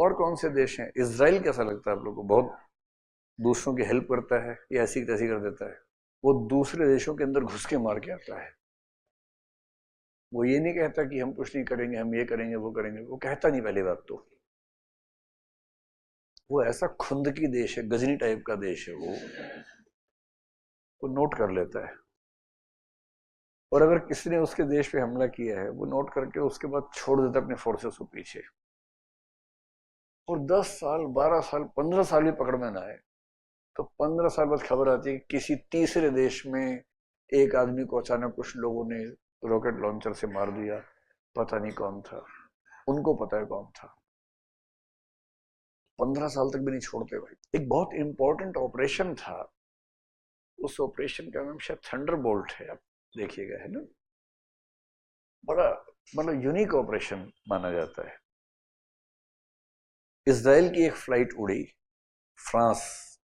और कौन से देश हैं? इजराइल कैसा लगता है आप लोग को? बहुत दूसरों की हेल्प करता है या ऐसी तैसी कर देता है? वो दूसरे देशों के अंदर घुस के मार के आता है। वो ये नहीं कहता कि हम कुछ नहीं करेंगे, हम ये करेंगे वो करेंगे, वो कहता नहीं। पहली बात तो वो ऐसा खुंदकी देश है, गजनी टाइप का देश है वो नोट कर लेता है। और अगर किसी ने उसके देश पे हमला किया है, वो नोट करके उसके बाद छोड़ देता है अपने फोर्सेस को पीछे। और 10 साल 12 साल 15 साल भी पकड़ में ना आए तो 15 साल बाद खबर आती है कि किसी तीसरे देश में एक आदमी को अचानक कुछ लोगों ने रॉकेट लॉन्चर से मार दिया। पता नहीं कौन था, उनको पता है कौन था। 15 साल तक भी नहीं छोड़ते भाई। एक बहुत इंपॉर्टेंट ऑपरेशन था, उस ऑपरेशन का नाम शायद थंडरबोल्ट है, आप देखिएगा, है ना। बड़ा मतलब यूनिक ऑपरेशन माना जाता है। इजराइल की एक फ्लाइट उड़ी, फ्रांस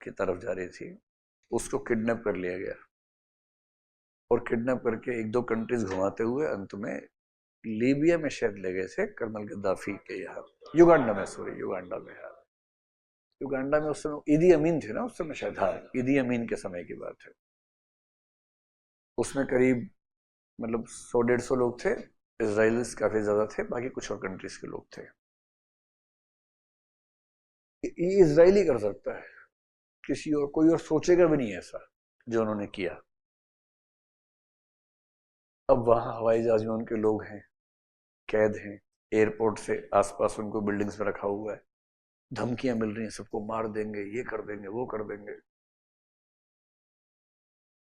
की तरफ जा रही थी, उसको किडनैप कर लिया गया और किडनैप करके एक दो कंट्रीज घुमाते हुए अंत में लीबिया में शायद ले गए थे, कर्नल गद्दाफी के यहाँ, युगांडा में, सॉरी युगांडा में। हाँ, युगांडा में उस समय ईदी अमीन थे ना उस समय शायद। हाँ, ईदी अमीन के समय की बात है। उसमें करीब मतलब 100-150 लोग थे, इजराइलिस काफी ज्यादा थे, बाकी कुछ और कंट्रीज के लोग थे। ये इजराइली कर सकता है, किसी और कोई और सोचेगा भी नहीं ऐसा जो उन्होंने किया। अब वहां हवाई जहाज में उनके लोग हैं, कैद हैं, एयरपोर्ट से आसपास उनको बिल्डिंग्स में रखा हुआ है, धमकियां मिल रही हैं, सबको मार देंगे, ये कर देंगे वो कर देंगे।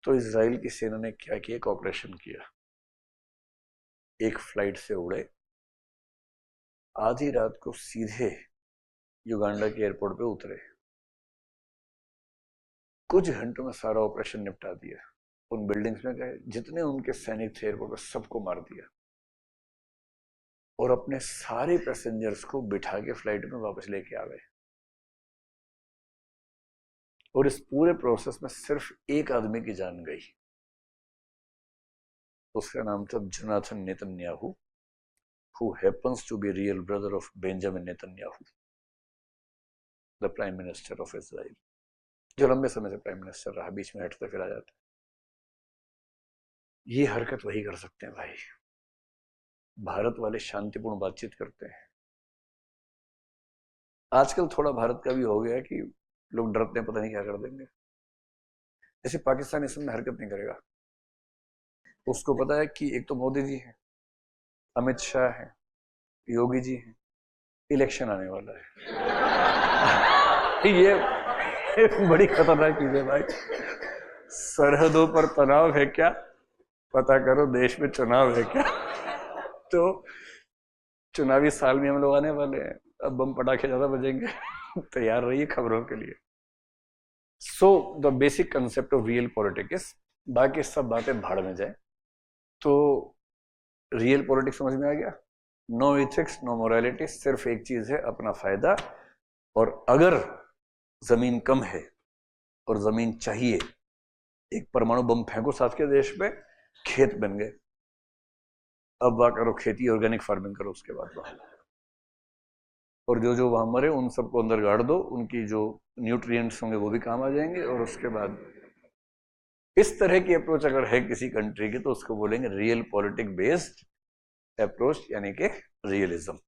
तो इजराइल की सेना ने क्या किया, एक ऑपरेशन किया। एक फ्लाइट से उड़े, आधी रात को सीधे युगांडा के एयरपोर्ट पे उतरे, कुछ घंटों में सारा ऑपरेशन निपटा दिया। उन बिल्डिंग्स में गए, जितने उनके सैनिक थे एयरपोर्ट पर सबको मार दिया और अपने सारे पैसेंजर्स को बिठा के फ्लाइट में वापस लेके आ गए। और इस पूरे प्रोसेस में सिर्फ एक आदमी की जान गई, उसका नाम था Jonathan Netanyahu, who happens to be real brother of Benjamin Netanyahu, the Prime Minister of Israel, जो लंबे समय से प्राइम मिनिस्टर रहा, बीच में हटता फिर आ जाता। ये हरकत वही कर सकते हैं भाई। भारत वाले शांतिपूर्ण बातचीत करते हैं। आजकल थोड़ा भारत का भी हो गया कि लोग डरते हैं, पता नहीं क्या कर देंगे। जैसे पाकिस्तान इस समय हरकत नहीं करेगा, उसको पता है कि एक तो मोदी जी हैं, अमित शाह हैं, योगी जी हैं, इलेक्शन आने वाला है। ये बड़ी खतरनाक चीज है भाई। सरहदों पर तनाव है क्या, पता करो देश में चुनाव है क्या। तो चुनावी साल में हम लोग आने वाले हैं, अब बम पटाखे ज्यादा बजेंगे। तैयार रहिए खबरों के लिए। So the basic concept of real politics, बाकी सब बातें भाड़ में जाए। तो रियल पॉलिटिक्स समझ में आ गया। नो इथिक्स नो मोरालिटी, सिर्फ एक चीज है, अपना फायदा। और अगर जमीन कम है और जमीन चाहिए, एक परमाणु बम फेंको साथ के देश में, खेत बन गए, अब वहां करो खेती, ऑर्गेनिक फार्मिंग करो उसके बाद वहां। और जो जो वहां मरे उन सबको अंदर गाड़ दो, उनकी जो न्यूट्रिएंट्स होंगे वो भी काम आ जाएंगे। और उसके बाद इस तरह की अप्रोच अगर है किसी कंट्री की, तो उसको बोलेंगे रियल पॉलिटिक बेस्ड अप्रोच, यानी कि रियलिज्म।